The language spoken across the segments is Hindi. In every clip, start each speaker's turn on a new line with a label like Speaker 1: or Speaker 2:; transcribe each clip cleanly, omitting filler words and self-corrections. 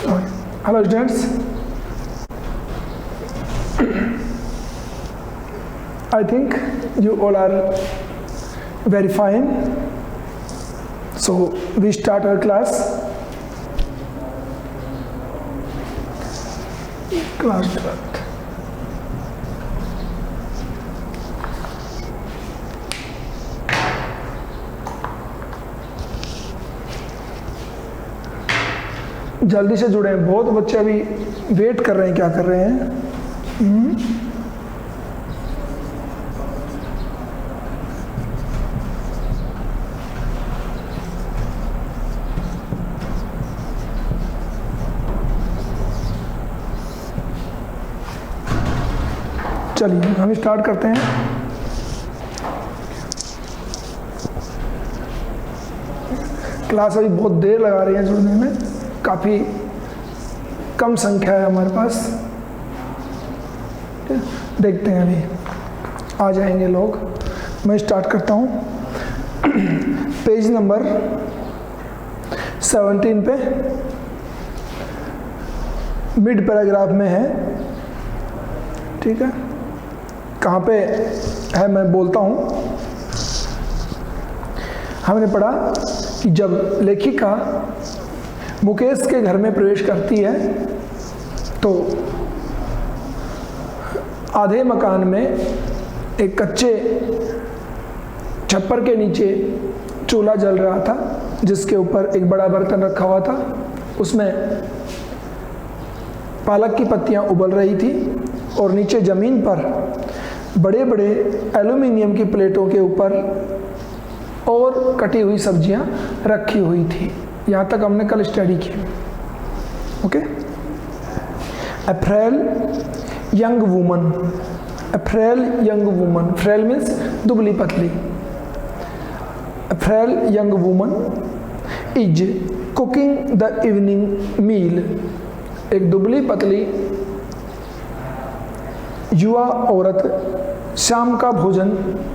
Speaker 1: Hello students, I think you all are very fine. So we start our class. Class 12th. जल्दी से जुड़े हैं, बहुत बच्चे अभी वेट कर रहे हैं, क्या कर रहे हैं? चलिए हम स्टार्ट करते हैं। क्लास अभी बहुत देर लगा रही है जुड़ने में, काफ़ी कम संख्या है हमारे पास। देखते हैं अभी आ जाएंगे लोग। मैं स्टार्ट करता हूँ। पेज नंबर 17 पे मिड पैराग्राफ में है, ठीक है? कहाँ पे है मैं बोलता हूँ। हमने पढ़ा कि जब लेखिका मुकेश के घर में प्रवेश करती है तो आधे मकान में एक कच्चे छप्पर के नीचे चूल्हा जल रहा था, जिसके ऊपर एक बड़ा बर्तन रखा हुआ था। उसमें पालक की पत्तियां उबल रही थी और नीचे ज़मीन पर बड़े बड़े एल्युमिनियम की प्लेटों के ऊपर और कटी हुई सब्जियां रखी हुई थी। यहाँ तक हमने कल स्टडी की। Okay. A frail young woman, a frail young woman, frail means दुबली पतली। A frail young woman is cooking the evening meal, एक दुबली पतली युवा औरत शाम का भोजन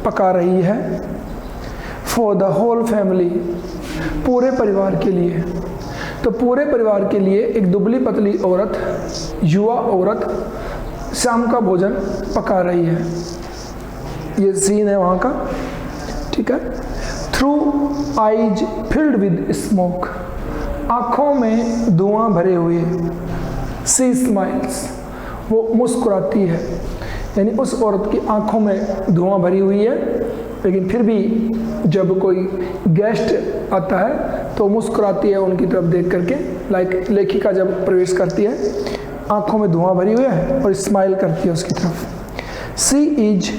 Speaker 1: पका रही है। फॉर द होल फैमिली, पूरे परिवार के लिए। तो पूरे परिवार के लिए एक दुबली पतली औरत, युवा औरत शाम का भोजन पका रही है। ये सीन है वहाँ का, ठीक है? Through eyes filled with smoke, आँखों में धुआं भरे हुए। सी स्माइल्स, वो मुस्कुराती है। यानी उस औरत की आँखों में धुआं भरी हुई है, लेकिन फिर भी जब कोई गेस्ट आता है तो मुस्कुराती है उनकी तरफ देख करके। लाइक लेखिका जब प्रवेश करती है, आंखों में धुआं भरी हुई है और स्माइल करती है उसकी तरफ। She is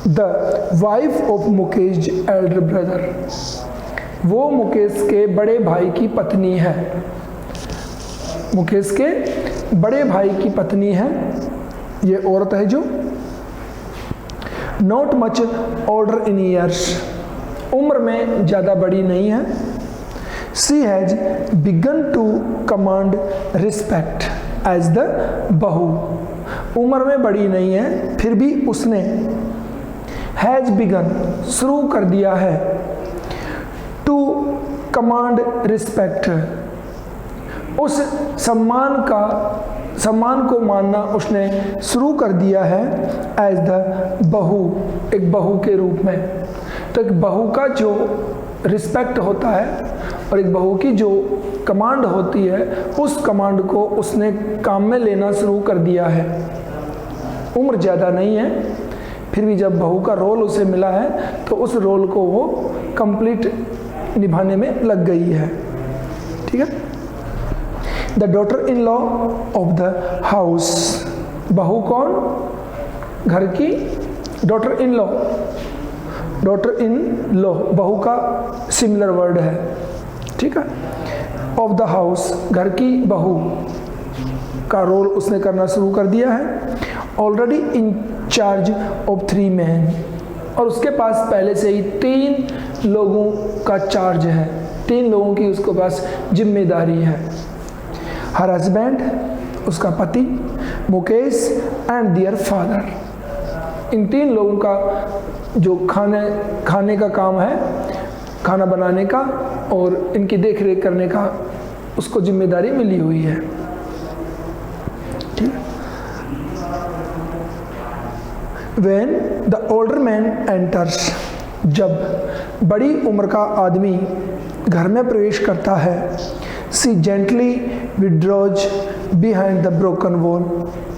Speaker 1: the wife of Mukesh elder brother, वो मुकेश के बड़े भाई की पत्नी है। मुकेश के बड़े भाई की पत्नी है ये औरत है जो not much older in years, उम्र में ज़्यादा बड़ी नहीं है। She has begun to command respect as the bahu, उम्र में बड़ी नहीं है फिर भी उसने हैज़ बिगन शुरू कर दिया है, टू कमांड रिस्पेक्ट, उस सम्मान को मानना उसने शुरू कर दिया है। एज द बहू, एक बहू के रूप में। तो एक बहू का जो रिस्पेक्ट होता है और एक बहू की जो कमांड होती है, उस कमांड को उसने काम में लेना शुरू कर दिया है। उम्र ज़्यादा नहीं है फिर भी जब बहू का रोल उसे मिला है तो उस रोल को वो कंप्लीट निभाने में लग गई है, ठीक है? The daughter in law of the house, बहू कौन? घर की daughter in law, daughter in law बहू का सिमिलर वर्ड है, ठीक है? ऑफ द हाउस, घर की बहू का रोल उसने करना शुरू कर दिया है। Already in charge of 3 man, और उसके पास पहले से ही 3 लोगों का चार्ज है, 3 लोगों की उसके पास जिम्मेदारी है। हर हस्बैंड, उसका पति, मुकेश एंड दियर फादर, इन 3 लोगों का जो खाने का काम है, खाना बनाने का और इनकी देख रेख करने का उसको जिम्मेदारी मिली हुई है। ठीक। When the older man enters, जब बड़ी उम्र का आदमी घर में प्रवेश करता है, she gently withdraws behind the broken wall,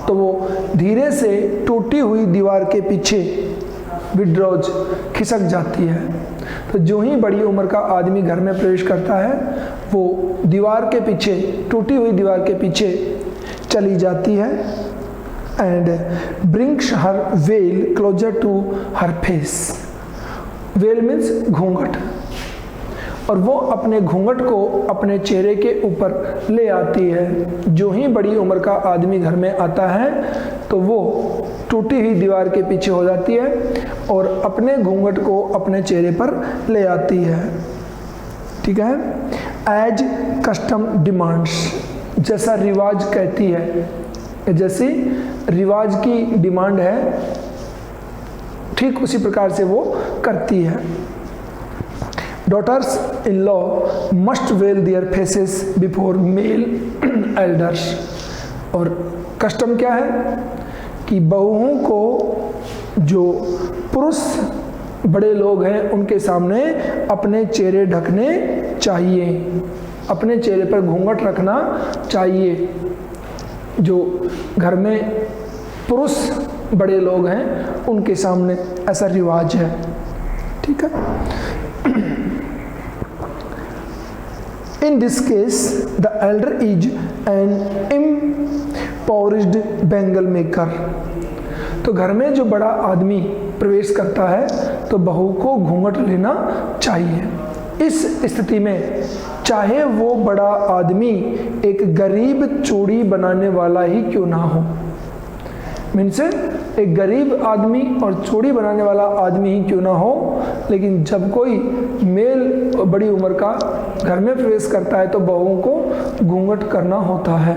Speaker 1: तो वो धीरे से टूटी हुई दीवार के पीछे विड्रॉज खिसक जाती है। तो जो ही बड़ी उम्र का आदमी घर में प्रवेश करता है वो दीवार के पीछे, टूटी हुई दीवार के पीछे चली जाती है and brings her veil closer to her face. Veil means ghunghat, और वो अपने घूंघट को अपने चेहरे के ऊपर ले आती है। जो ही बड़ी उम्र का आदमी घर में आता है तो वो टूटी हुई दीवार के पीछे हो जाती है और अपने घूंघट को अपने चेहरे पर ले आती है। ठीक है। एज कस्टम डिमांड्स, जैसा रिवाज कहती है, जैसी रिवाज की डिमांड है ठीक उसी प्रकार से वो करती है। Daughters in law must veil their faces before male elders, और कस्टम क्या है कि बहुओं को जो पुरुष बड़े लोग हैं उनके सामने अपने चेहरे ढकने चाहिए, अपने चेहरे पर घूंघट रखना चाहिए। जो घर में पुरुष बड़े लोग हैं उनके सामने ऐसा रिवाज है। ठीक है। In this case, the elder is an impoverished bangle maker. तो घर में जो बड़ा आदमी प्रवेश करता है तो बहू को घूंघट लेना चाहिए। इस स्थिति में चाहे वो बड़ा आदमी एक गरीब चूड़ी बनाने वाला ही क्यों ना हो, मीन्स एक गरीब आदमी और चूड़ी बनाने वाला आदमी ही क्यों ना हो, लेकिन जब कोई मेल बड़ी उम्र का घर में प्रवेश करता है तो बहुओं को घूंघट करना होता है।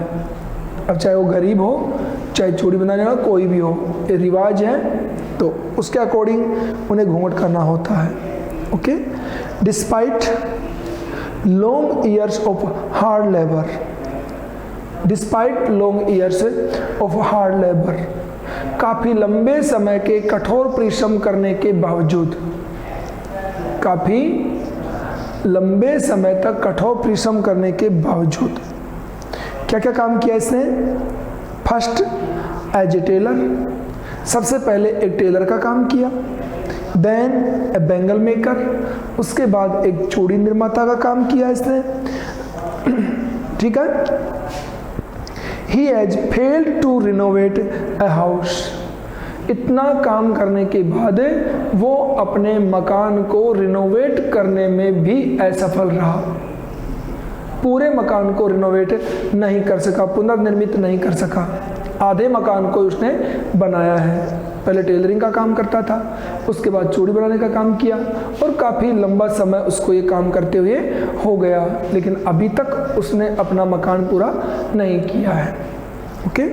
Speaker 1: अब चाहे वो गरीब हो चाहे चूड़ी बनाने वाला कोई भी हो, ये रिवाज है तो उसके अकॉर्डिंग उन्हें घूंघट करना होता है। Okay. Despite long years of hard labour, despite long years of hard labour, काफ़ी लंबे समय के कठोर परिश्रम करने के बावजूद, काफ़ी लंबे समय तक कठोर परिश्रम करने के बावजूद क्या क्या काम किया इसने। फर्स्ट एज ए टेलर, सबसे पहले एक टेलर का काम किया। देन ए बैंगल मेकर, उसके बाद एक चूड़ी निर्माता का काम किया इसने। ठीक है। He has failed to renovate a house, इतना काम करने के बाद वो अपने मकान को रिनोवेट करने में भी असफल रहा। पूरे मकान को रिनोवेट नहीं कर सका, पुनर्निर्मित नहीं कर सका, आधे मकान को उसने बनाया है। पहले टेलरिंग का काम करता था, उसके बाद चूड़ी बनाने का काम किया और काफ़ी लंबा समय उसको ये काम करते हुए हो गया, लेकिन अभी तक उसने अपना मकान पूरा नहीं किया है। Okay.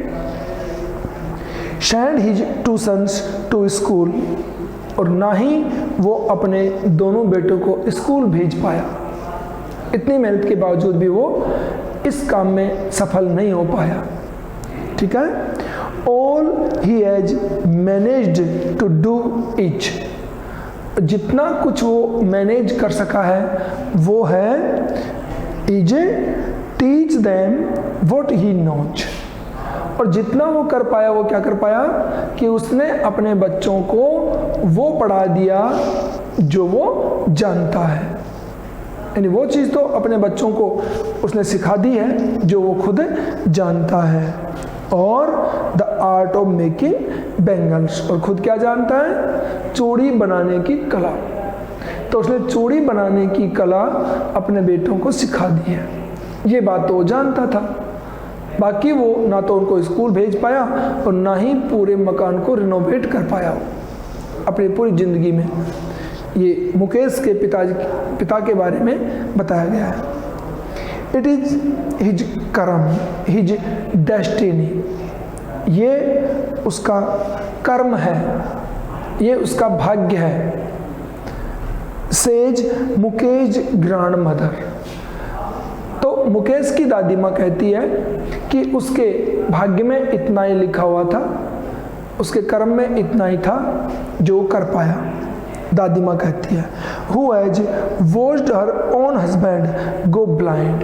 Speaker 1: Send his two sons to school, और ना ही वो अपने दोनों बेटों को स्कूल भेज पाया। इतनी मेहनत के बावजूद भी वो इस काम में सफल नहीं हो पाया। ठीक है। All he has managed to do each, जितना कुछ वो मैनेज कर सका है वो है is teach them what he knows, और जितना वो कर पाया वो क्या कर पाया कि उसने अपने बच्चों को वो पढ़ा दिया जो वो जानता है। यानी वो चीज़ तो अपने बच्चों को उसने सिखा दी है जो वो खुद जानता है। और the art of making bangles, और खुद क्या जानता है, चूड़ी बनाने की कला। तो उसने चूड़ी बनाने की कला अपने बेटों को सिखा दी है। ये बात तो वो जानता था, बाकी वो ना तो उनको स्कूल भेज पाया और ना ही पूरे मकान को रिनोवेट कर पाया अपनी पूरी ज़िंदगी में। ये मुकेश के पिता के बारे में बताया गया है। इट इज हिज कर्म, हिज डेस्टिनी, ये उसका कर्म है, ये उसका भाग्य है। सेज मुकेश ग्रैंड मदर, तो मुकेश की दादी माँ कहती है कि उसके भाग्य में इतना ही लिखा हुआ था, उसके कर्म में इतना ही था जो कर पाया। दादी माँ कहती है Who has watched her own husband go blind,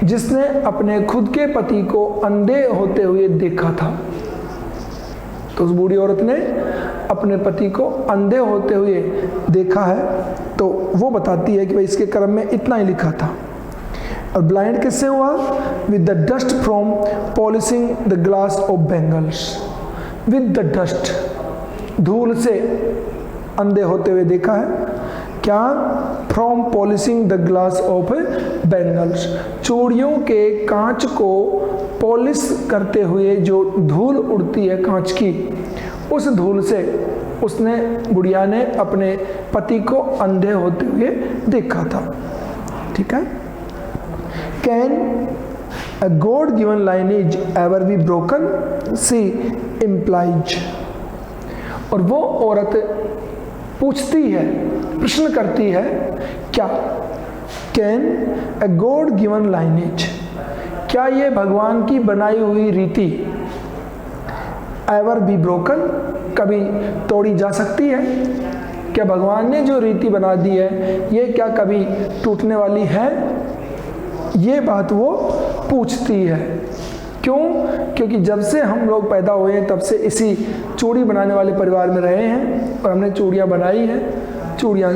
Speaker 1: जिसने अपने खुद के पति को अंधे होते हुए देखा था। तो उस बूढ़ी औरत ने अपने पति को अंधे होते हुए देखा है, तो वो बताती है कि भाई इसके कर्म में इतना ही लिखा था। और ब्लाइंड किससे हुआ? With the dust from polishing the glass of bangles. With the dust, धूल से अंधे होते हुए देखा है। क्या? From polishing the glass of bangles, चूड़ियों के कांच को पॉलिश करते हुए जो धूल उड़ती है कांच की, उस धूल से उसने, बुढ़िया ने अपने पति को अंधे होते हुए देखा था। ठीक है। Can a God given lineage ever be broken? She implies। और वो औरत पूछती है, प्रश्न करती है, क्या? Can a God given lineage, क्या ये भगवान की बनाई हुई रीति ever be broken, कभी तोड़ी जा सकती है? क्या भगवान ने जो रीति बना दी है ये क्या कभी टूटने वाली है? ये बात वो पूछती है। क्यों? क्योंकि जब से हम लोग पैदा हुए हैं तब से इसी चूड़ी बनाने वाले परिवार में रहे हैं और हमने चूड़ियाँ बनाई हैं, चूड़ियाँ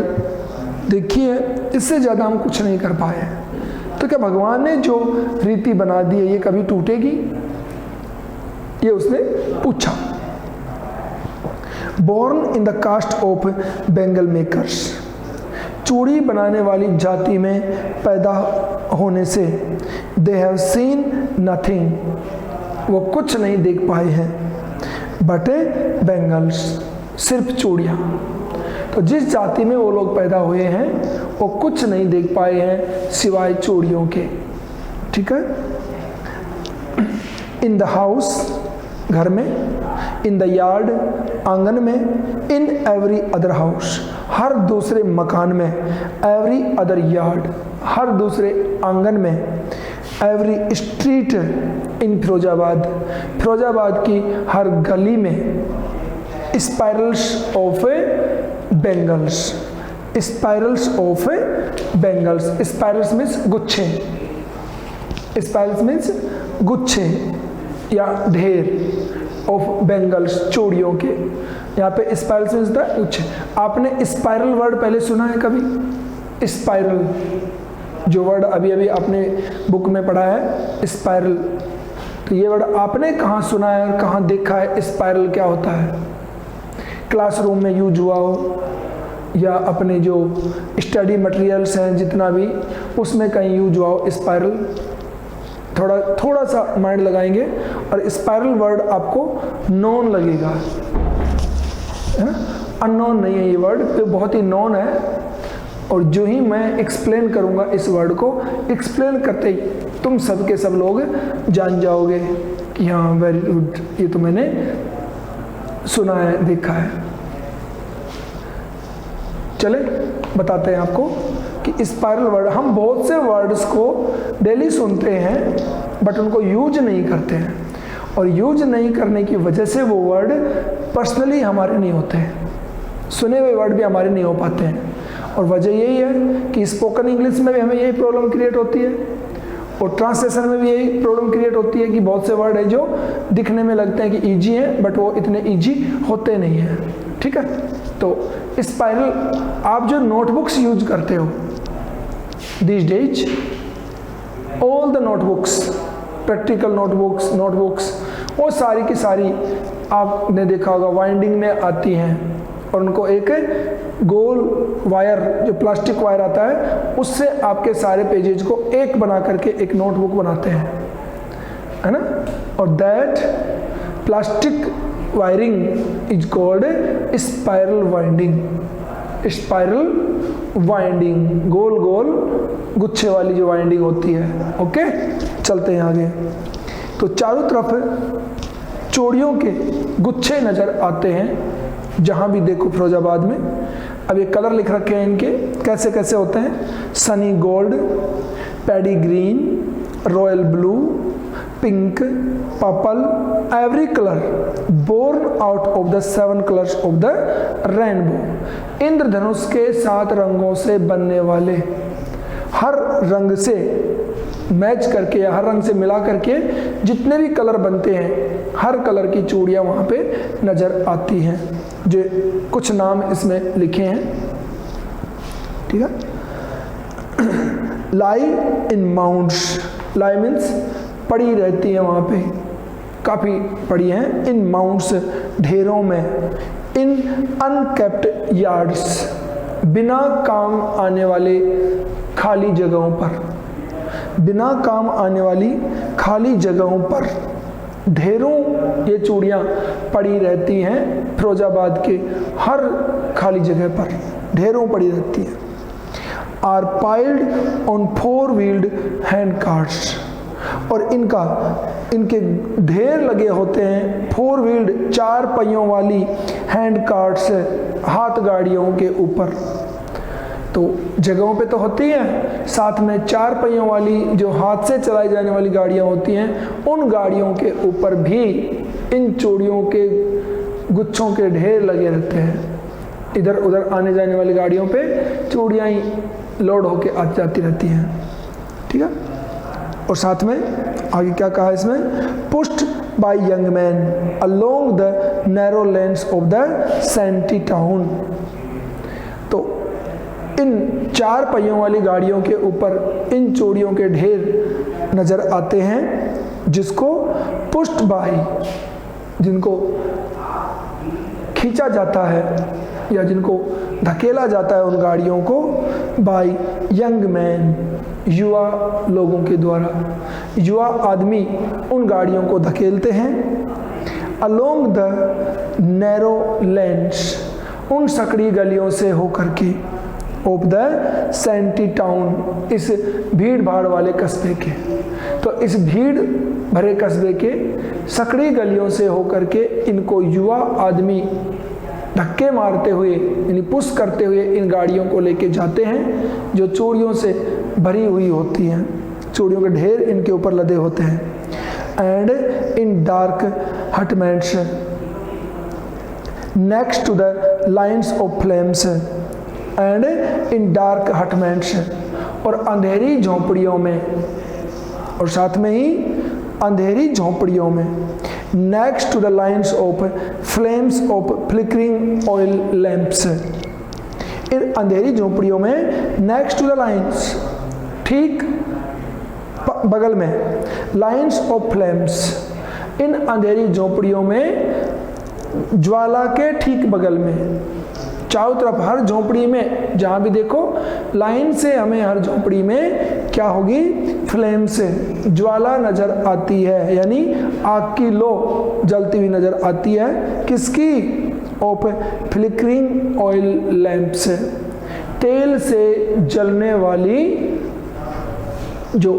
Speaker 1: देखी है, इससे ज़्यादा हम कुछ नहीं कर पाए हैं। तो क्या भगवान ने जो रीति बना दी है ये कभी टूटेगी? ये उसने पूछा। Born in the caste of bangle makers, चूड़ी बनाने वाली जाति में पैदा होने से दे हैव सीन नथिंग, वो कुछ नहीं देख पाए हैं, बट बैंगल्स, सिर्फ चूड़ियाँ। तो जिस जाति में वो लोग पैदा हुए हैं वो कुछ नहीं देख पाए हैं सिवाय चूड़ियों के। ठीक है। इन द हाउस, घर में, इन द यार्ड, आंगन में, इन एवरी अदर हाउस, हर दूसरे मकान में, एवरी अदर यार्ड, हर दूसरे आंगन में, every street in Firozabad, Firozabad की हर गली में, spirals of bangles, spirals of bangles, spirals means गुच्छे, स्पाइरल्स मीन्स गुच्छे या ढेर ऑफ बैंगल्स, चूड़ियों के। यहाँ पे स्पाइरल मीन्स द गुच्छे। आपने स्पाइरल वर्ड पहले सुना है कभी? स्पाइरल जो वर्ड अभी अभी आपने बुक में पढ़ा है, स्पाइरल, तो ये वर्ड आपने कहाँ सुना है और कहाँ देखा है? स्पाइरल क्या होता है? क्लासरूम में यूज हुआ हो या अपने जो स्टडी मटेरियल्स हैं जितना भी, उसमें कहीं यूज हुआ हो स्पाइरल। थोड़ा सा माइंड लगाएंगे और स्पाइरल वर्ड आपको नॉन लगेगा, अननोन नहीं है ये वर्ड, तो बहुत ही नॉन है। और जो ही मैं एक्सप्लेन करूंगा इस वर्ड को, एक्सप्लेन करते ही तुम सब के सब लोग जान जाओगे कि हाँ वेरी गुड, ये तो मैंने सुना है, देखा है। चले बताते हैं आपको कि स्पाइरल वर्ड, हम बहुत से वर्ड्स को डेली सुनते हैं बट उनको यूज नहीं करते हैं, और यूज नहीं करने की वजह से वो वर्ड पर्सनली हमारे नहीं होते हैं, सुने हुए वर्ड भी हमारे नहीं हो पाते हैं। और वजह यही है कि स्पोकन इंग्लिश में भी हमें यही प्रॉब्लम क्रिएट होती है और ट्रांसलेशन में भी यही प्रॉब्लम क्रिएट होती है कि बहुत से वर्ड है जो दिखने में लगते हैं कि ईजी हैं बट वो इतने ईजी होते नहीं हैं। ठीक है। तो स्पाइरल, आप जो नोटबुक्स यूज करते हो these days, all the notebooks, practical notebooks वो सारी की सारी आपने देखा होगा वाइंडिंग में आती हैं और उनको एक गोल वायर, जो प्लास्टिक वायर आता है, उससे आपके सारे पेजेज को एक बना करके एक नोटबुक बनाते हैं, है ना। और that plastic wiring is called spiral winding. Spiral winding, गोल गोल गुच्छे वाली जो वाइंडिंग होती है। ओके, चलते हैं आगे। तो चारों तरफ चूड़ियों के गुच्छे नजर आते हैं जहां भी देखो फिरोजाबाद में। अब ये कलर लिख रखे हैं इनके, कैसे कैसे होते हैं। Sunny gold, paddy green, royal blue, pink, purple, every colour born out of the 7 colours of the rainbow. इंद्रधनुष के 7 रंगों से बनने वाले, हर रंग से मैच करके या हर रंग से मिला करके जितने भी कलर बनते हैं, हर कलर की चूड़ियाँ वहाँ पे नज़र आती हैं। जो कुछ नाम इसमें लिखे हैं, ठीक है। लाई इन माउंट्स, लाई मीन्स पड़ी रहती है वहाँ पे, काफ़ी पड़ी हैं। इन माउंट्स ढेरों में, इन अनकेप्ट यार्ड्स बिना काम आने वाले खाली जगहों पर, बिना काम आने वाली खाली जगहों पर ढेरों ये चूड़ियाँ पड़ी रहती हैं। फिरोजाबाद के हर खाली जगह पर ढेरों पड़ी रहती हैं। Are piled on 4 wheeled hand carts, और इनके ढेर लगे होते हैं 4 व्हील्ड 4 पहियों वाली हैंड कार्ट्स, हाथ गाड़ियों के ऊपर। तो जगहों पे तो होती हैं, साथ में 4 पहियों वाली जो हाथ से चलाई जाने वाली गाड़ियाँ होती हैं, उन गाड़ियों के ऊपर भी इन चूड़ियों के गुच्छों के ढेर लगे रहते हैं। इधर उधर आने जाने वाली गाड़ियों पे चूड़ियाँ ही लोड होके आ जाती रहती हैं, ठीक है। और साथ में आगे क्या कहा इसमें, pushed by young man along the narrow lanes of the shanty town. तो इन 4 पहियों वाली गाड़ियों के ऊपर इन चूड़ियों के ढेर नजर आते हैं, जिसको पुश्ड बाय, जिनको खींचा जाता है या जिनको धकेला जाता है उन गाड़ियों को, बाय यंग मैन, युवा लोगों के द्वारा। युवा आदमी उन गाड़ियों को धकेलते हैं। अलोंग द नैरो लेन्स, उन सकड़ी गलियों से होकर के, ऑफ द सैंटी टाउन, इस भीड़ भाड़ वाले कस्बे के। तो इस भीड़ भरे कस्बे के सकड़ी गलियों से होकर के इनको युवा आदमी धक्के मारते हुए यानी पुश करते हुए इन गाड़ियों को लेके जाते हैं, जो चूड़ियों से भरी हुई होती हैं। चूड़ियों के ढेर इनके ऊपर लदे होते हैं। And in dark hutments next to the lines of flames, and in dark hutments, और अंधेरी झोंपड़ियों में, और साथ में ही अंधेरी झोंपड़ियों में, next to the lines of flames of flickering oil lamps, in अंधेरी झोंपड़ियों में, नेक्स्ट टू द लाइन्स, ठीक बगल में, लाइन्स ऑफ फ्लेम्स, इन अंधेरी झोंपड़ियों में, ज्वाला के ठीक बगल में, चारों तरफ हर झोंपड़ी में जहाँ भी देखो लाइन से हमें हर झोंपड़ी में क्या होगी, फ्लेम से ज्वाला नजर आती है, यानी आग की लो जलती हुई नजर आती है। किसकी, ऑफ फ्लिकरिंग ऑयल लैंप से, तेल से जलने वाली, जो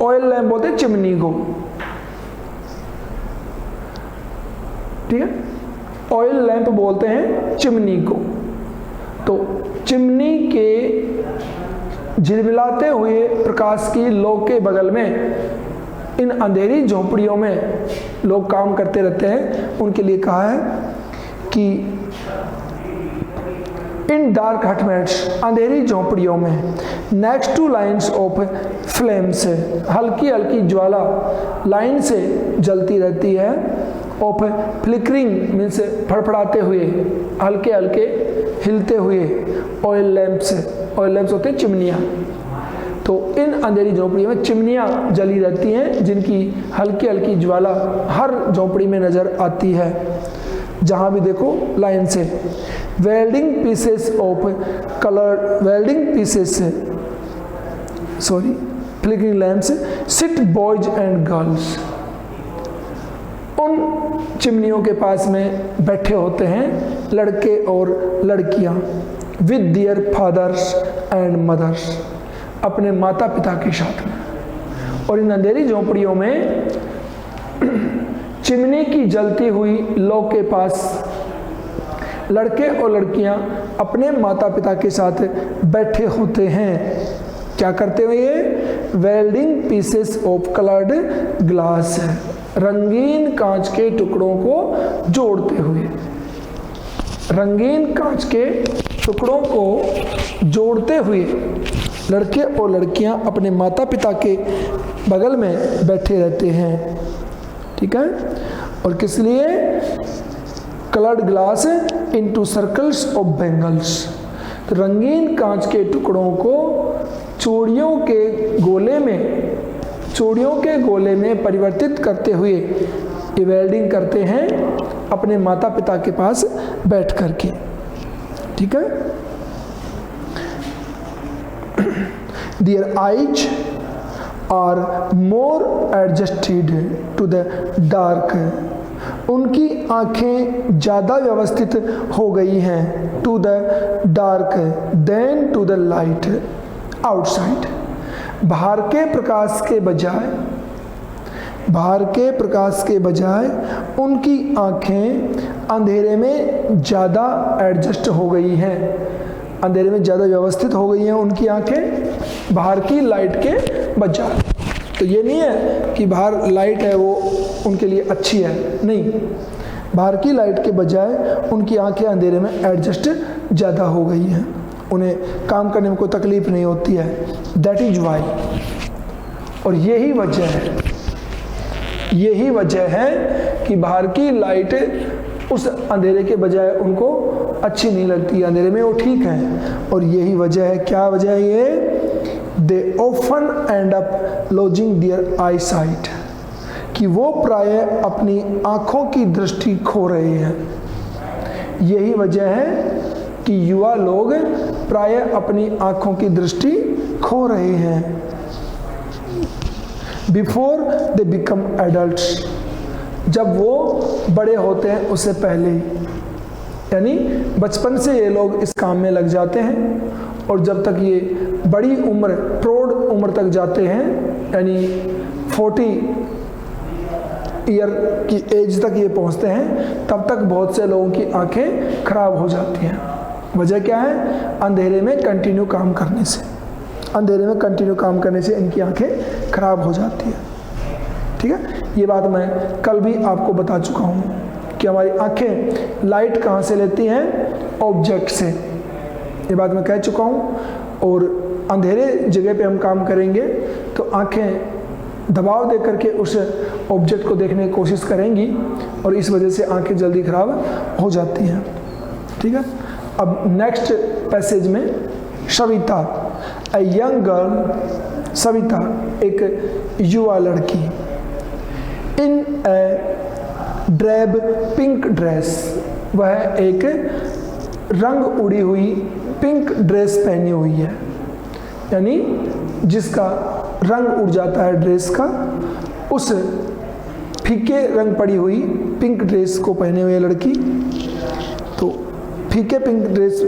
Speaker 1: ऑयल लैंप बोलते हैं चिमनी को, ठीक है, ऑयल लैंप बोलते हैं चिमनी को। तो चिमनी के झिलमिलाते हुए प्रकाश की लो के बगल में इन अंधेरी झोंपड़ियों में लोग काम करते रहते हैं। उनके लिए कहा है कि इन डार्क हटमेट्स, अंधेरी झोंपड़ियों में, next two lines of flames, हल्की हल्की ज्वाला लाइन से जलती रहती है। ऑफ फ्लिकरिंग मीन्स फड़फड़ाते हुए, हल्के हल्के हिलते हुए, ऑयल लैंप्स, ऑयल लैंप्स होते हैं चिमनियाँ। तो इन अंधेरी झोंपड़ियों में चिमनियाँ जली रहती हैं, जिनकी हल्की हल्की ज्वाला हर झोंपड़ी में नज़र आती है, जहाँ भी देखो लाइन से। Welding pieces of colour, welding pieces, sorry, flickering lamps, sit boys and girls, उन चिमनियों के पास में बैठे होते हैं लड़के और लड़कियां, with their fathers and mothers, अपने माता पिता के साथ में। और इन अंधेरी झोंपड़ियों में चिमनी की जलती हुई लो के पास लड़के और लड़कियां अपने माता पिता के साथ बैठे होते हैं। क्या करते हुए, welding pieces of coloured glass, रंगीन कांच के टुकड़ों को जोड़ते हुए, रंगीन कांच के टुकड़ों को जोड़ते हुए लड़के और लड़कियां अपने माता पिता के बगल में बैठे रहते हैं। ठीक है, और किस लिए? Coloured glass into circles of bangles, तो रंगीन कांच के टुकड़ों को चूड़ियों के गोले में परिवर्तित करते हुए ये वेल्डिंग करते हैं अपने माता पिता के पास बैठ करके। ठीक है, their eyes are more adjusted to the dark, उनकी आंखें ज़्यादा व्यवस्थित हो गई हैं to the dark than to the light outside, बाहर के प्रकाश के बजाय उनकी आंखें अंधेरे में ज़्यादा एडजस्ट हो गई हैं, अंधेरे में ज़्यादा व्यवस्थित हो गई हैं उनकी आंखें बाहर की लाइट के बजाय। तो ये नहीं है कि बाहर लाइट है वो उनके लिए अच्छी है, नहीं, बाहर की लाइट के बजाय उनकी आंखें अंधेरे में एडजस्ट ज़्यादा हो गई हैं, उन्हें काम करने में कोई तकलीफ नहीं होती है। दैट इज वाई, और यही वजह है कि बाहर की लाइट उस अंधेरे के बजाय उनको अच्छी नहीं लगती, अंधेरे में वो ठीक है। और यही वजह है, क्या वजह है ये? They often end up losing their eyesight, कि वो प्राय अपनी आंखों की दृष्टि खो रहे हैं। यही वजह है कि युवा लोग प्राय अपनी आंखों की दृष्टि खो रहे हैं। बिफोर दे बिकम एडल्ट्स, जब वो बड़े होते हैं उससे पहले ही, यानी बचपन से ये लोग इस काम में लग जाते हैं और जब तक ये बड़ी उम्र, प्रौढ़ उम्र तक जाते हैं, यानी 40 ईयर की एज तक ये पहुंचते हैं, तब तक बहुत से लोगों की आंखें खराब हो जाती हैं। वजह क्या है? अंधेरे में कंटिन्यू काम करने से इनकी आंखें खराब हो जाती हैं। ठीक है, ये बात मैं कल भी आपको बता चुका हूँ कि हमारी आंखें लाइट कहाँ से लेती हैं? ऑब्जेक्ट से, ये बात मैं कह चुका हूँ। और अंधेरे जगह पे हम काम करेंगे तो आंखें दबाव दे करके उस ऑब्जेक्ट को देखने की कोशिश करेंगी और इस वजह से आंखें जल्दी खराब हो जाती हैं। ठीक है, अब नेक्स्ट पैसेज में Savita, a young girl, Savita एक युवा लड़की, इन ए ड्रेब पिंक ड्रेस, वह एक रंग उड़ी हुई पिंक ड्रेस पहनी हुई है, यानी जिसका रंग उड़ जाता है ड्रेस का, उस फीके रंग पड़ी हुई पिंक ड्रेस को पहने हुए लड़की। तो फीके पिंक ड्रेस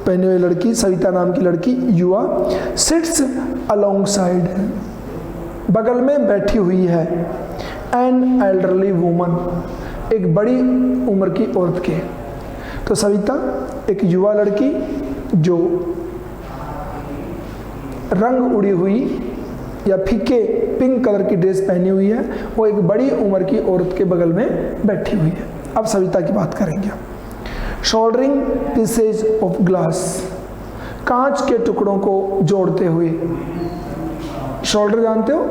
Speaker 1: पहने हुए लड़की, सविता नाम की लड़की युवा, सिट्स अलोंग साइड, बगल में बैठी हुई है, एन एल्डरली वुमन, एक बड़ी उम्र की औरत के। तो सविता एक युवा लड़की जो रंग उड़ी हुई या फीके पिंक कलर की ड्रेस पहनी हुई है, वो एक बड़ी उम्र की औरत के बगल में बैठी हुई है। अब सविता की बात करेंगे। शोल्डरिंग पीसेज ऑफ ग्लास, कांच के टुकड़ों को जोड़ते हुए। शोल्डर जानते हो?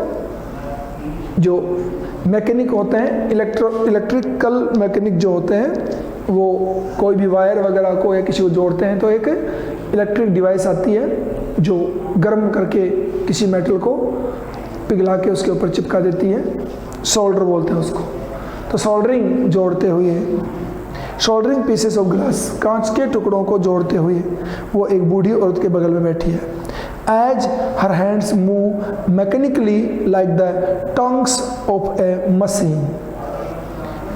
Speaker 1: जो मैकेनिक होते हैं, इलेक्ट्रिकल मैकेनिक जो होते हैं, वो कोई भी वायर वगैरह को या किसी को जोड़ते हैं तो एक इलेक्ट्रिक डिवाइस आती है जो गर्म करके किसी मेटल को पिघला के उसके ऊपर चिपका देती है, सोल्डर बोलते हैं उसको। तो सोल्डरिंग जोड़ते हुए, सोल्डरिंग पीसेस ऑफ ग्लास, कांच के टुकड़ों को जोड़ते हुए वो एक बूढ़ी औरत के बगल में बैठी है। As her hands move mechanically like the tongs of a machine,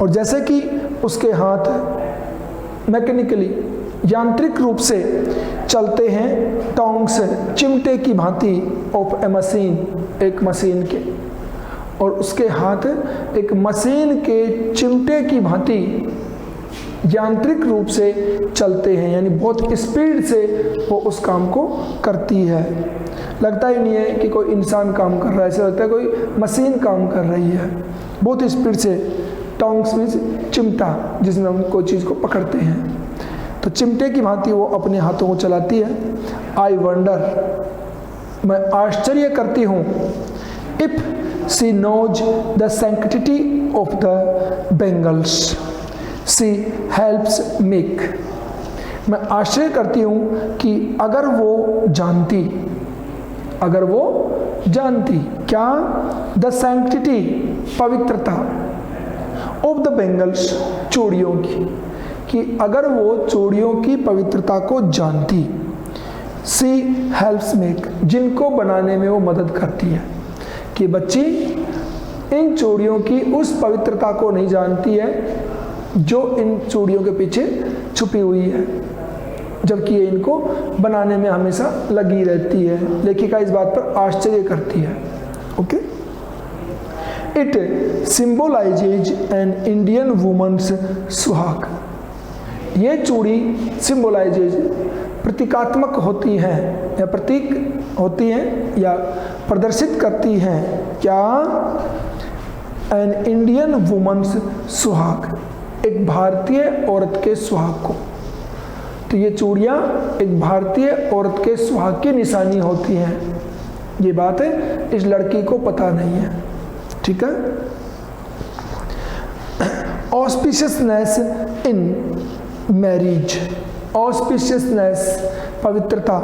Speaker 1: और जैसे कि उसके हाथ मैकेनिकली यांत्रिक रूप से चलते हैं, टोंग्स चिमटे की भांति, ऑफ ए मशीन एक मशीन के, और उसके हाथ एक मशीन के चिमटे की भांति यांत्रिक रूप से चलते हैं, यानी बहुत स्पीड से वो उस काम को करती है। लगता ही नहीं है कि कोई इंसान काम कर रहा है, ऐसा लगता है कोई मशीन काम कर रही है। बहुत स्पीड से, टोंग्स मीन्स चिमटा, जिसमें हम कोई चीज़ को पकड़ते हैं, तो चिमटे की भांति वो अपने हाथों को चलाती है। आई वंडर, मैं आश्चर्य करती हूँ, if she knows the sanctity of the bangles she helps make. मैं आश्चर्य करती हूँ कि अगर वो जानती क्या, द सैंक्टिटी पवित्रता, ऑफ द बेंगल्स चूड़ियों की, कि अगर वो चूड़ियों की पवित्रता को जानती, सी हेल्प्स मेक, जिनको बनाने में वो मदद करती है, कि बच्ची इन चूड़ियों की उस पवित्रता को नहीं जानती है जो इन चूड़ियों के पीछे छुपी हुई है, जबकि ये इनको बनाने में हमेशा लगी रहती है। लेखिका इस बात पर आश्चर्य करती है। Okay, it symbolises an Indian woman's suhag. ये चूड़ी सिंबलाइजेज, प्रतीकात्मक होती हैं या प्रतीक होती हैं या प्रदर्शित करती हैं क्या, एन इंडियन वुमन्स सुहाग, एक भारतीय औरत के सुहाग को। तो ये चूड़ियाँ एक भारतीय औरत के सुहाग की निशानी होती हैं। ये बात है इस लड़की को पता नहीं है। ठीक है। ऑस्पिशियसनेस इन मैरिज, ऑस्पिशियसनेस पवित्रता,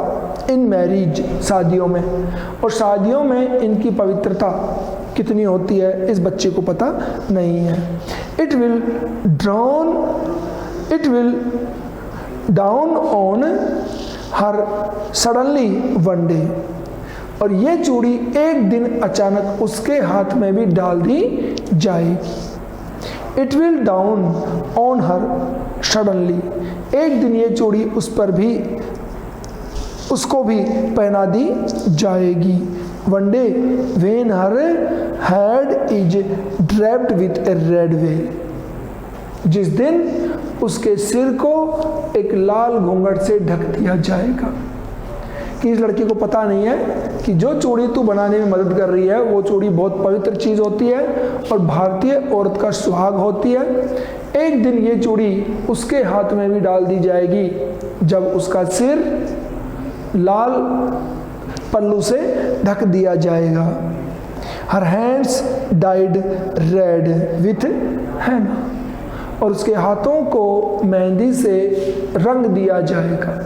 Speaker 1: इन मैरिज शादियों में, और शादियों में इनकी पवित्रता कितनी होती है इस बच्चे को पता नहीं है। It will down on her suddenly one day, और ये चूड़ी एक दिन अचानक उसके हाथ में भी डाल दी जाएगी। It will down on her suddenly, एक दिन ये चूड़ी उस पर भी, उसको भी पहना दी जाएगी। One day when her head is draped with A red well, जिस दिन उसके सिर को एक लाल घूंघट से ढक दिया जाएगा। कि इस लड़की को पता नहीं है कि जो चूड़ी तू बनाने में मदद कर रही है वो चूड़ी बहुत पवित्र चीज़ होती है और भारतीय औरत का सुहाग होती है। एक दिन ये चूड़ी उसके हाथ में भी डाल दी जाएगी जब उसका सिर लाल पल्लू से ढक दिया जाएगा। Her hands died red with हैना, और उसके हाथों को मेहंदी से रंग दिया जाएगा।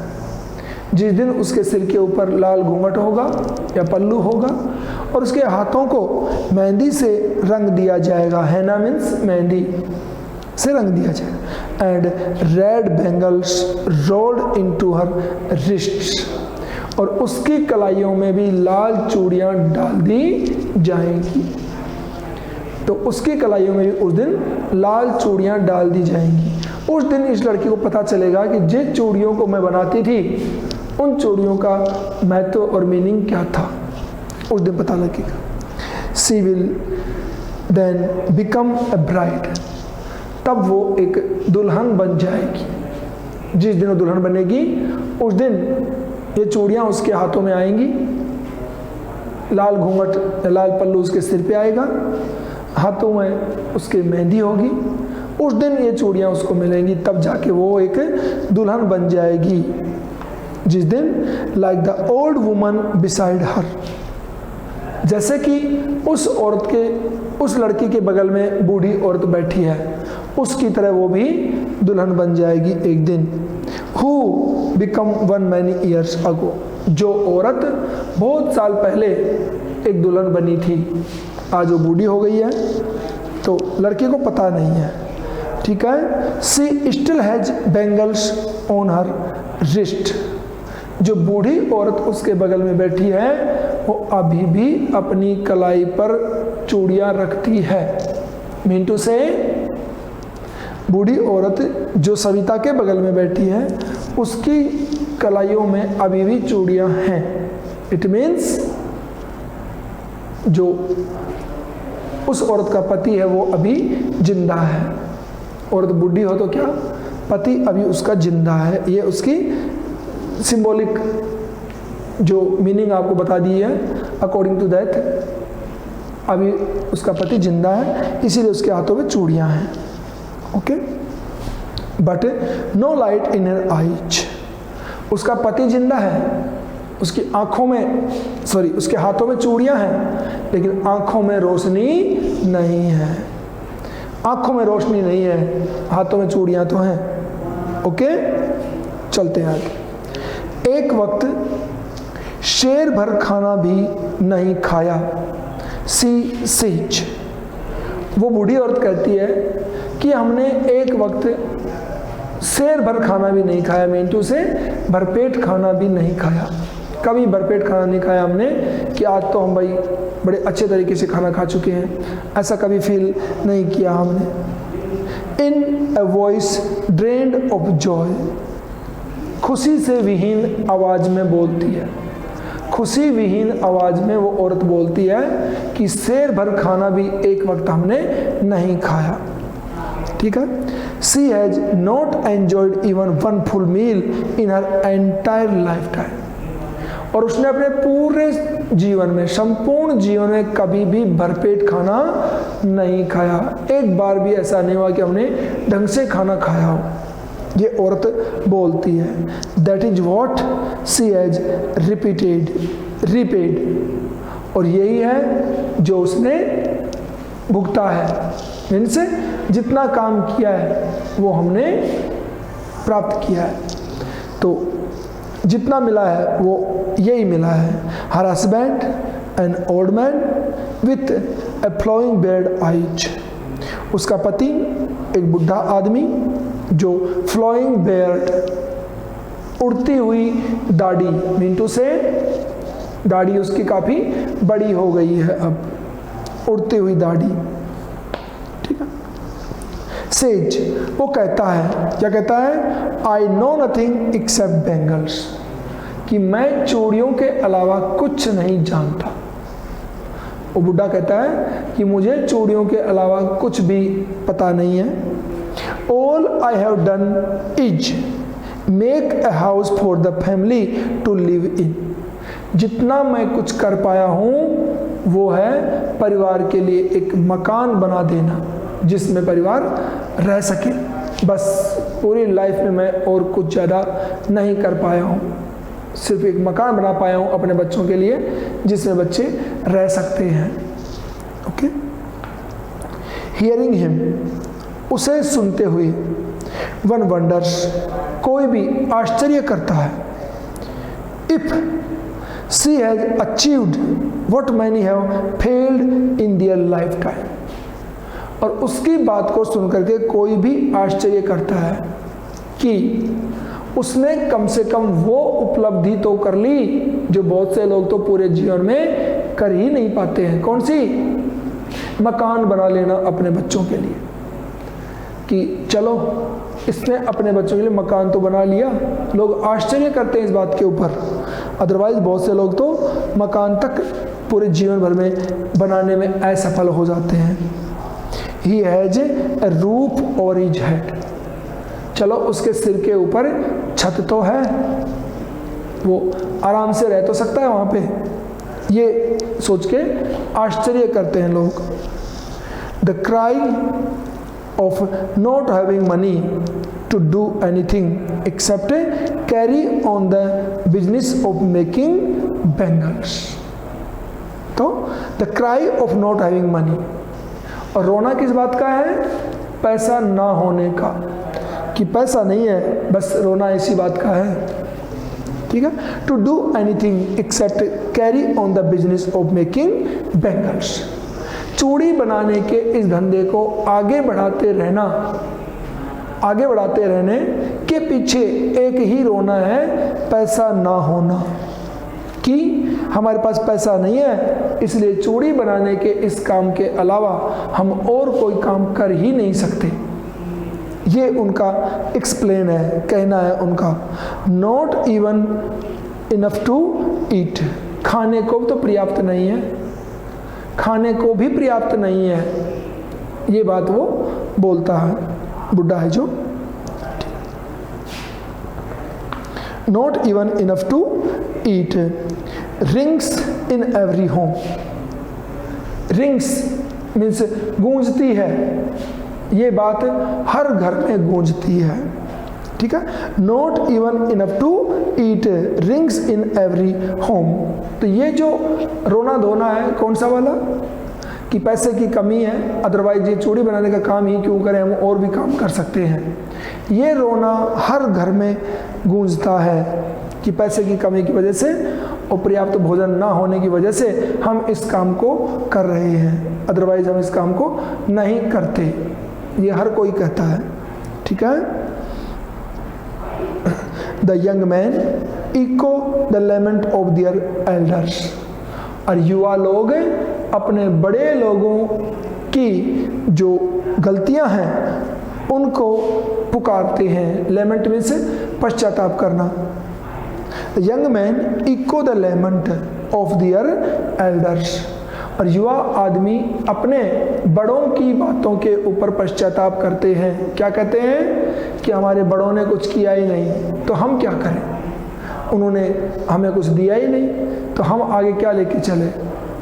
Speaker 1: जिस दिन उसके सिर के ऊपर लाल घूंघट होगा या पल्लू होगा और उसके हाथों को मेहंदी से रंग दिया जाएगा। हैना मीन्स मेहंदी से रंग दिया जाएगा। And red bangles rolled into her wrists, और उसकी कलाइयों में भी लाल चूड़ियां डाल दी जाएंगी। तो उसकी कलाइयों में भी उस दिन लाल चूड़ियां डाल दी जाएंगी। उस दिन इस लड़की को पता चलेगा कि जिन चूड़ियों को मैं बनाती थी उन चूड़ियों का महत्व और मीनिंग क्या था, उस दिन पता लगेगा। She will then become a bride, तब वो एक दुल्हन बन जाएगी। जिस दिन वो दुल्हन बनेगी उस दिन ये चूड़ियाँ उसके हाथों में आएंगी, लाल घूंघट लाल पल्लू उसके सिर पे आएगा, हाथों में उसके मेहंदी होगी। उस दिन ये चूड़ियाँ उसको मिलेंगी, तब जाके वो एक दुल्हन बन जाएगी। जिस दिन like the old woman beside her, जैसे कि उस लड़की के बगल में बूढ़ी औरत बैठी है, उसकी तरह वो भी दुल्हन बन जाएगी एक दिन। Who become one many years ago, जो औरत बहुत साल पहले एक दुल्हन बनी थी, आज वो बूढ़ी हो गई है, तो लड़की को पता नहीं है। ठीक है। She still has bangles on her wrist, जो बूढ़ी औरत उसके बगल में बैठी है वो अभी भी अपनी कलाई पर चूड़ियाँ रखती है। मीन टू से बूढ़ी औरत जो सविता के बगल में बैठी है उसकी कलाइयों में अभी भी चूड़ियाँ हैं। इट मीन्स जो उस औरत का पति है वो अभी जिंदा है। औरत बूढ़ी हो तो क्या, पति अभी उसका जिंदा है। ये उसकी सिंबॉलिक जो मीनिंग आपको बता दी है, अकॉर्डिंग टू दैट अभी उसका पति जिंदा है, इसीलिए उसके हाथों में चूड़ियाँ हैं। Okay, but no light in her eyes. उसका पति जिंदा है, उसकी आंखों में उसके हाथों में चूड़ियाँ हैं, लेकिन आंखों में रोशनी नहीं है। आंखों में रोशनी नहीं है, हाथों में चूड़ियाँ तो हैं। ओके, चलते हैं आगे। एक वक्त शेर भर खाना भी नहीं खाया, सी सेज। वो बूढ़ी औरत कहती है कि हमने एक वक्त शेर भर खाना भी नहीं खाया, मीनू से भरपेट खाना भी नहीं खाया। कभी भरपेट खाना नहीं खाया हमने कि आज तो हम भाई बड़े अच्छे तरीके से खाना खा चुके हैं, ऐसा कभी फील नहीं किया हमने। In a voice drained of joy, खुशी से विहीन आवाज में बोलती है। खुशी विहीन आवाज में वो औरत बोलती है कि शेर भर खाना भी एक वक्त हमने नहीं खाया। ठीक है, she has not enjoyed even one full meal in her entire lifetime. और उसने अपने पूरे जीवन में, संपूर्ण जीवन में कभी भी भरपेट खाना नहीं खाया। एक बार भी ऐसा नहीं हुआ कि हमने ढंग से खाना खाया हो, ये औरत बोलती है। That is what she has repeated, और यही है जो उसने भुगता है। मीन्स जितना काम किया है वो हमने प्राप्त किया है, तो जितना मिला है वो यही मिला है। Her husband an old man with a flowing beard eyes. उसका पति एक बुढ़ा आदमी जो फ्लोइंग बेयर्ड, उड़ती हुई दाढ़ी, मीनू से दाढ़ी उसकी काफ़ी बड़ी हो गई है अब, उड़ती हुई दाढ़ी। ठीक है, सेज वो कहता है, क्या कहता है? I know nothing accept bangles, कि मैं चूड़ियों के अलावा कुछ नहीं जानता। वो बुढ़ा कहता है कि मुझे चूड़ियों के अलावा कुछ भी पता नहीं है। All I have done is make a house for the family to live in. जितना मैं कुछ कर पाया हूँ वो है परिवार के लिए एक मकान बना देना जिसमें परिवार रह सके। बस पूरी लाइफ में मैं और कुछ ज़्यादा नहीं कर पाया हूँ, सिर्फ एक मकान बना पाया हूँ अपने बच्चों के लिए जिसमें बच्चे रह सकते हैं। ओके, हियरिंग हिम, उसे सुनते हुए, वन वंडर्स, कोई भी आश्चर्य करता है। If she has achieved what many have failed in their life time, और उसकी बात को सुनकर के कोई भी आश्चर्य करता है कि उसने कम से कम वो उपलब्धि तो कर ली जो बहुत से लोग तो पूरे जीवन में कर ही नहीं पाते हैं। कौन सी? मकान बना लेना अपने बच्चों के लिए, कि चलो इसने अपने बच्चों के लिए मकान तो बना लिया। लोग आश्चर्य करते हैं इस बात के ऊपर, अदरवाइज बहुत से लोग तो मकान तक पूरे जीवन भर में बनाने में असफल हो जाते हैं। He has a roof over his head, चलो उसके सिर के ऊपर छत तो है, वो आराम से रह तो सकता है वहाँ पे, ये सोच के आश्चर्य करते हैं लोग। The cry of not having money to do anything except carry on the business of making bangles. तो the cry of not having money, और रोना किस बात का है? पैसा ना होने का, कि पैसा नहीं है, बस रोना इसी बात का है। ठीक है, to do anything except carry on the business of making bangles, चूड़ी बनाने के इस धंधे को आगे बढ़ाते रहना, आगे बढ़ाते रहने के पीछे एक ही रोना है, पैसा ना होना, कि हमारे पास पैसा नहीं है इसलिए चूड़ी बनाने के इस काम के अलावा हम और कोई काम कर ही नहीं सकते। ये उनका एक्सप्लेन है, कहना है उनका। Not even enough to eat, खाने को तो पर्याप्त नहीं है, खाने को भी पर्याप्त नहीं है, ये बात वो बोलता है, बुढ़ा है जो। Not even enough to eat rings in every home. Rings means गूंजती है, ये बात हर घर में गूंजती है, ठीक है। Not even enough to eat rings in every home. तो ये जो रोना धोना है कौन सा वाला, कि पैसे की कमी है, अदरवाइज ये चूड़ी बनाने का काम ही क्यों करें, हम और भी काम कर सकते हैं। ये रोना हर घर में गूंजता है कि पैसे की कमी की वजह से और पर्याप्त भोजन ना होने की वजह से हम इस काम को कर रहे हैं, अदरवाइज हम इस काम को नहीं करते। ये हर कोई कहता है, ठीक है। The young man echo the lament of their elders. और युवा लोग अपने बड़े लोगों की जो गलतियां हैं उनको पुकारते हैं। लेमेंट मीन्स पश्चाताप करना। Young man echo the lament of their elders. और युवा आदमी अपने बड़ों की बातों के ऊपर पश्चाताप करते हैं। क्या कहते हैं कि हमारे बड़ों ने कुछ किया ही नहीं तो हम क्या करें, उन्होंने हमें कुछ दिया ही नहीं तो हम आगे क्या लेके चले,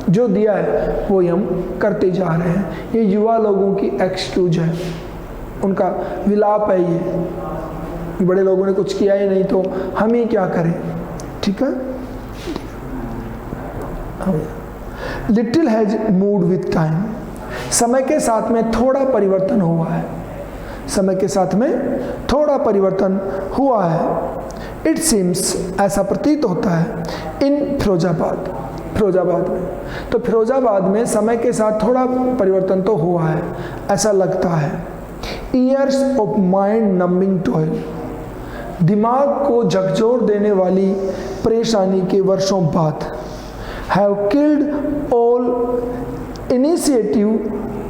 Speaker 1: जो दिया है वो ही हम करते जा रहे हैं। ये युवा लोगों की एक्सक्यूज है, उनका विलाप है ये, बड़े लोगों ने कुछ किया ही नहीं तो हम ही क्या करें, ठीक है। Little has moved with time. समय के साथ में थोड़ा परिवर्तन हुआ है, समय के साथ में थोड़ा परिवर्तन हुआ है। इट सीम्स, ऐसा प्रतीत होता है, इन फिरोजाबाद, फिरोजाबाद में। तो फिरोजाबाद में समय के साथ थोड़ा परिवर्तन तो हुआ है, ऐसा लगता है। Years of mind numbing toil. दिमाग को झकझोर देने वाली परेशानी के वर्षों बाद हैव किल्ड ऑल इनिशिएटिव,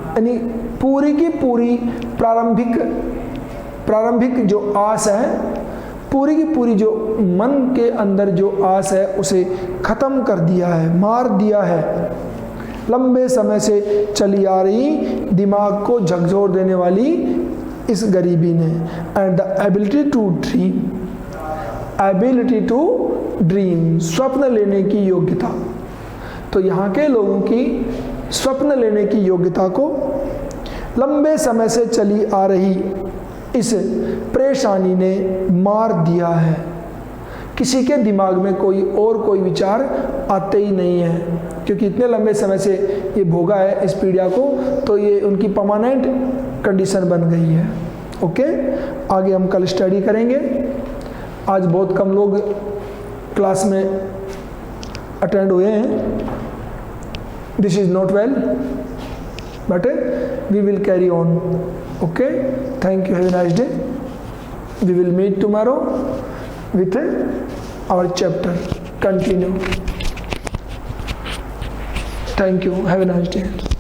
Speaker 1: यानी पूरी की पूरी प्रारंभिक जो आस है, पूरी की पूरी जो मन के अंदर जो आस है उसे खत्म कर दिया है, मार दिया है। लंबे समय से चली आ रही दिमाग को झकझोर देने वाली इस गरीबी ने। And the ability to dream, ability to dream, स्वप्न लेने की योग्यता। तो यहाँ के लोगों की स्वप्न लेने की योग्यता को लंबे समय से चली आ रही इस परेशानी ने मार दिया है। किसी के दिमाग में कोई विचार आते ही नहीं है, क्योंकि इतने लंबे समय से ये भोगा है इस पीड़ा को, तो ये उनकी परमानेंट कंडीशन बन गई है। ओके, आगे हम कल स्टडी करेंगे। आज बहुत कम लोग क्लास में अटेंड हुए हैं। This is not well, but we will carry on. Okay, thank you, have a nice day. We will meet tomorrow with our chapter. Continue. Thank you, have a nice day.